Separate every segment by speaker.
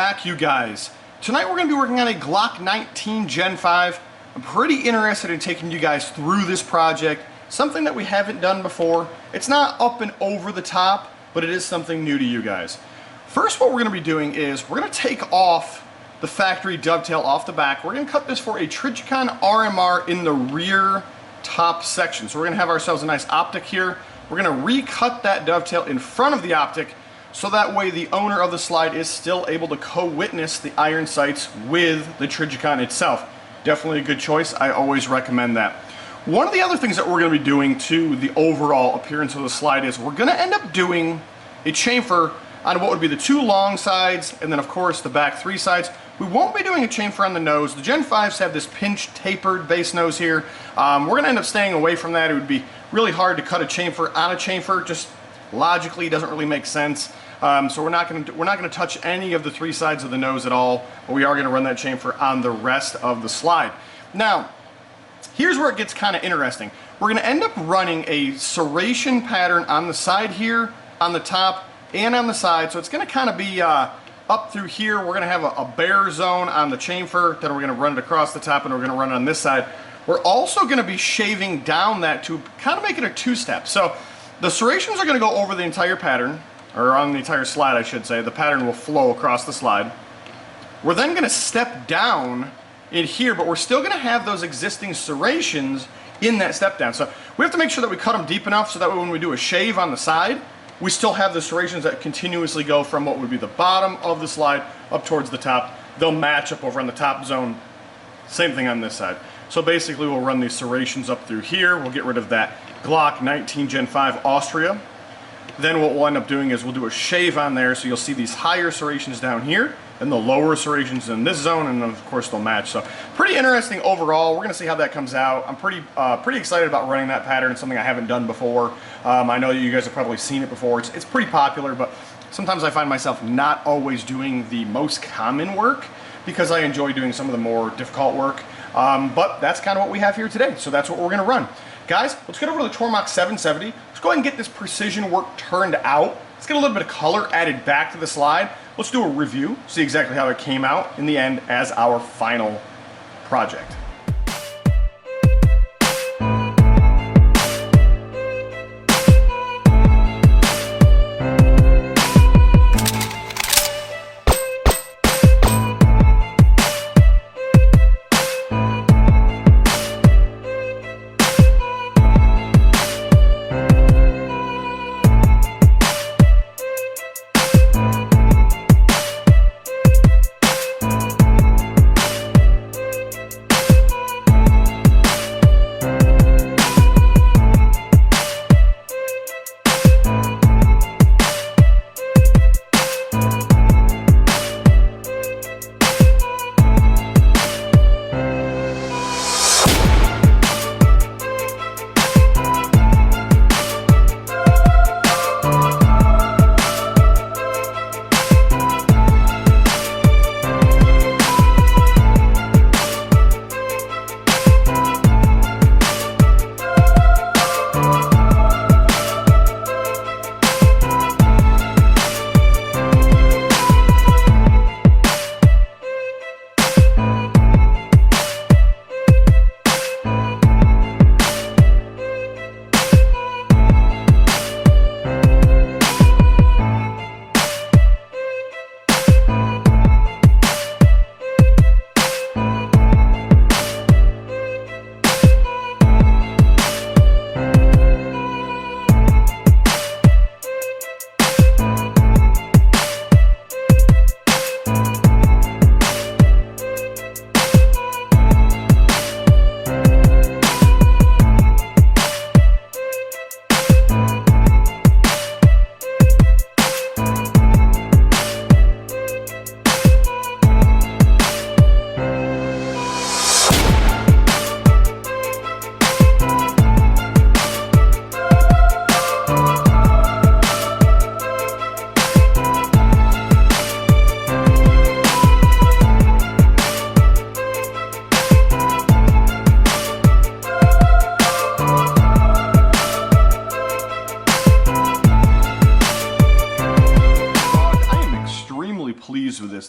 Speaker 1: back, you guys. Tonight we're going to be working on a Glock 19 Gen 5. I'm pretty interested in taking you guys through this project, something that we haven't done before. It's not up and over the top, but it is something new to you guys. First, what we're going to be doing is we're going to take off the factory dovetail off the back. We're going to cut this for a Trijicon RMR in the rear top section. So we're going to have ourselves a nice Optic here. We're going to recut that dovetail in front of the Optic, so that way the owner of the slide is still able to co-witness the iron sights with the Trijicon itself. Definitely a good choice. I always recommend that. One of the other things that we're going to be doing to the overall appearance of the slide is we're going to end up doing a chamfer on what would be the two long sides, and then of course the back three sides. We won't be doing a chamfer on the nose. The Gen 5s have this pinched, tapered base nose here. We're going to end up staying away from that. It would be really hard to cut a chamfer on a chamfer. Just logically doesn't really make sense. So we're not going to touch any of the three sides of the nose at all, but we are going to run that chamfer on the rest of the slide. Now, here's where it gets kind of interesting. We're going to end up running a serration pattern on the side here, on the top, and on the side. So it's going to kind of be up through here. We're going to have a bare zone on the chamfer, then we're going to run it across the top, and we're going to run it on this side. We're also going to be shaving down that to kind of make it a two-step. So the serrations are going to go over the entire pattern, or on the entire slide I should say. The pattern will flow across the slide. We're then going to step down in here, but we're still going to have those existing serrations in that step down. So we have to make sure that we cut them deep enough so that way when we do a shave on the side, we still have the serrations that continuously go from what would be the bottom of the slide up towards the top. They'll match up over on the top zone. Same thing on this side. So basically we'll run these serrations up through here. We'll get rid of that Glock 19 Gen 5 Austria. Then what we'll end up doing is we'll do a shave on there, so you'll see these higher serrations down here and the lower serrations in this zone, and of course they'll match. So pretty interesting overall. We're going to see how that comes out. I'm pretty excited about running that pattern. It's something I haven't done before. I know you guys have probably seen it before. It's pretty popular, but sometimes I find myself not always doing the most common work because I enjoy doing some of the more difficult work. But that's kind of what we have here today. So that's what we're going to run. Guys, let's get over to the Tormach 770. Let's go ahead and get this precision work turned out. Let's get a little bit of color added back to the slide. Let's do a review, see exactly how it came out in the end as our final project.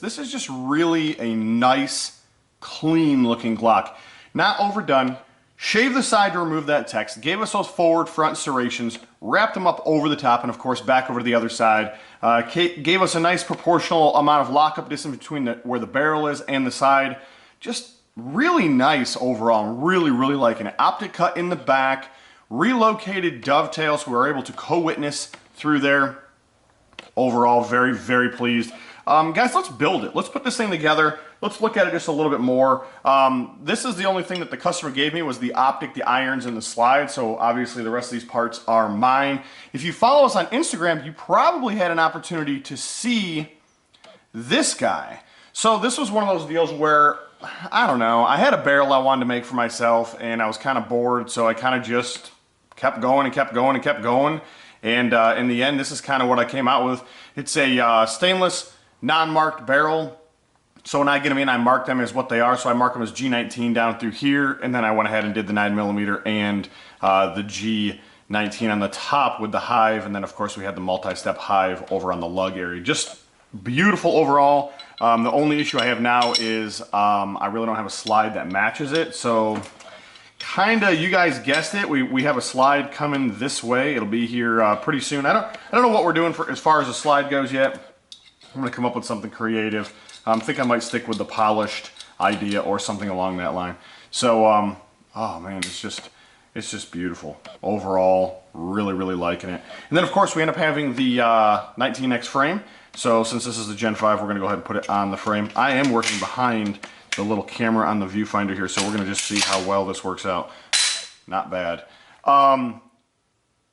Speaker 1: This is just really a nice, clean looking Glock. Not overdone. Shaved the side to remove that text, gave us those forward front serrations, wrapped them up over the top, and of course back over to the other side. Gave us a nice proportional amount of lockup distance between where the barrel is and the side. Just really nice overall. I'm really, really liking it. Optic cut in the back, relocated dovetail, so we were able to co-witness through there. Overall, very, very pleased. Guys, let's build it. Let's put this thing together. Let's look at it just a little bit more. This is the only thing that the customer gave me was the Optic, the irons, and the slide. So obviously the rest of these parts are mine. If you follow us on Instagram, you probably had an opportunity to see this guy. So this was one of those deals where, I don't know, I had a barrel I wanted to make for myself and I was kind of bored. So I kind of just kept going and kept going and kept going. And in the end, this is kind of what I came out with. It's a stainless, non-marked barrel. So when I get them in, I mark them as what they are. So I mark them as G19 down through here, and then I went ahead and did the 9mm and the G19 on the top with the hive, and then of course we had the multi-step hive over on the lug area. Just beautiful overall. The only issue I have now is I really don't have a slide that matches it. So kinda, you guys guessed it, we have a slide coming this way. It'll be here pretty soon. I don't know what we're doing for as far as the slide goes yet. I'm gonna come up with something creative. I think I might stick with the polished idea or something along that line. So, oh man, it's just beautiful. Overall, really, really liking it. And then of course we end up having the 19X frame. So since this is the Gen 5, we're gonna go ahead and put it on the frame. I am working behind the little camera on the viewfinder here, so we're gonna just see how well this works out. Not bad.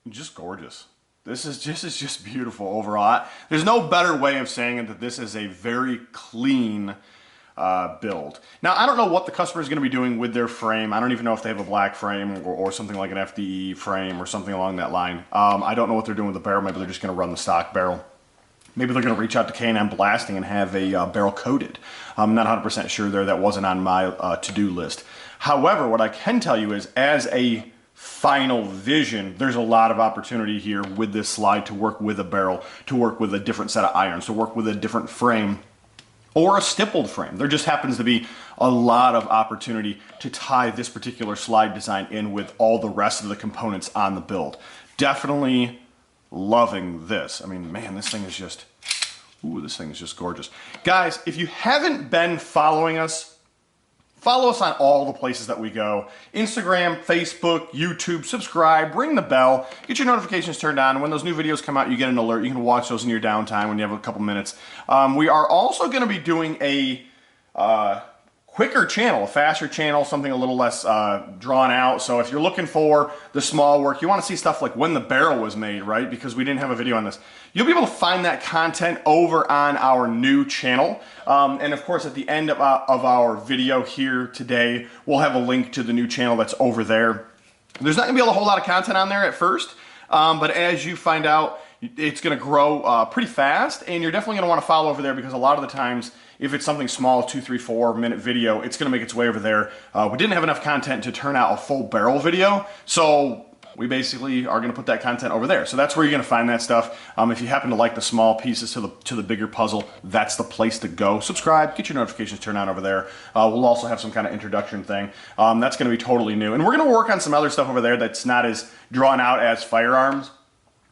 Speaker 1: Just gorgeous. This is just beautiful overall. There's no better way of saying it that this is a very clean build. Now, I don't know what the customer is going to be doing with their frame. I don't even know if they have a black frame or something like an FDE frame or something along that line. I don't know what they're doing with the barrel. Maybe they're just going to run the stock barrel. Maybe they're going to reach out to K&M Blasting and have a barrel coated. I'm not 100% sure there. That wasn't on my to-do list. However, what I can tell you is as a final vision, there's a lot of opportunity here with this slide to work with a barrel, to work with a different set of irons, to work with a different frame or a stippled frame. There just happens to be a lot of opportunity to tie this particular slide design in with all the rest of the components on the build. Definitely loving this. I mean, man, this thing is just, ooh, this thing is just gorgeous. Guys, if you haven't been following us, follow us on all the places that we go. Instagram, Facebook, YouTube, subscribe, ring the bell, get your notifications turned on. When those new videos come out, you get an alert. You can watch those in your downtime when you have a couple minutes. We are also going to be doing a quicker channel, a faster channel, something a little less drawn out. So if you're looking for the small work, you want to see stuff like when the barrel was made, right? Because we didn't have a video on this. You'll be able to find that content over on our new channel. And of course, at the end of our video here today, we'll have a link to the new channel that's over there. There's not gonna be a whole lot of content on there at first, but as you find out, it's gonna grow pretty fast, and you're definitely gonna wanna follow over there because a lot of the times, if it's something small, 2, 3, 4 minute video, it's gonna make its way over there. We didn't have enough content to turn out a full barrel video, so we basically are going to put that content over there. So that's where you're going to find that stuff. If you happen to like the small pieces to the bigger puzzle, that's the place to go. Subscribe, get your notifications turned on over there. We'll also have some kind of introduction thing. That's going to be totally new. And we're going to work on some other stuff over there that's not as drawn out as firearms.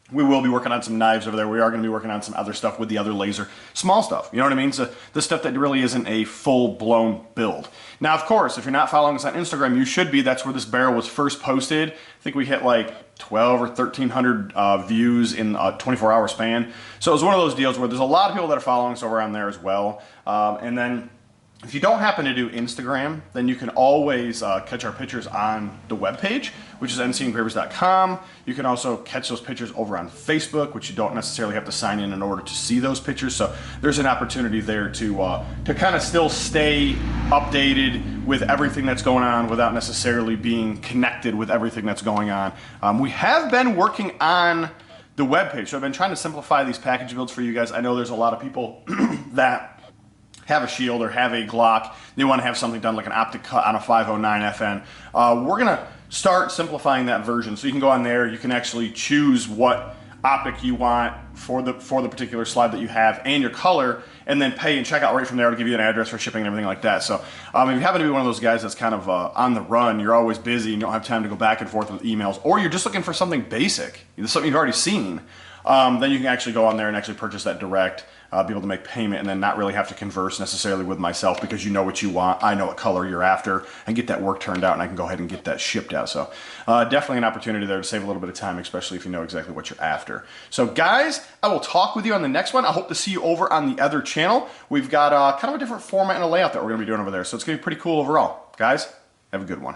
Speaker 1: We will be working on some knives over there. We are going to be working on some other stuff with the other laser. Small stuff, you know what I mean? So the stuff that really isn't a full-blown build. Now, of course, if you're not following us on Instagram, you should be. That's where this barrel was first posted. I think we hit like 12 or 1,300 views in a 24-hour span. So it was one of those deals where there's a lot of people that are following us over on there as well. And then if you don't happen to do Instagram, then you can always catch our pictures on the webpage, which is NCEngravers.com. You can also catch those pictures over on Facebook, which you don't necessarily have to sign in order to see those pictures. So there's an opportunity there to kind of still stay updated with everything that's going on without necessarily being connected with everything that's going on. We have been working on the webpage, so I've been trying to simplify these package builds for you guys. I know there's a lot of people that have a shield or have a Glock, they want to have something done like an Optic cut on a 509 FN. We're going to start simplifying that version. So you can go on there, you can actually choose what optic you want for the particular slide that you have and your color, and then pay and check out right from there to give you an address for shipping and everything like that. So if you happen to be one of those guys that's kind of on the run, you're always busy and you don't have time to go back and forth with emails, or you're just looking for something basic, something you've already seen, then you can actually go on there and actually purchase that direct, be able to make payment, and then not really have to converse necessarily with myself, because you know what you want, I know what color you're after, and get that work turned out, and I can go ahead and get that shipped out. So definitely an opportunity there to save a little bit of time, especially if you know exactly what you're after. So guys, I will talk with you on the next one. I hope to see you over on the other channel. We've got kind of a different format and a layout that we're going to be doing over there, so it's going to be pretty cool overall. Guys, have a good one.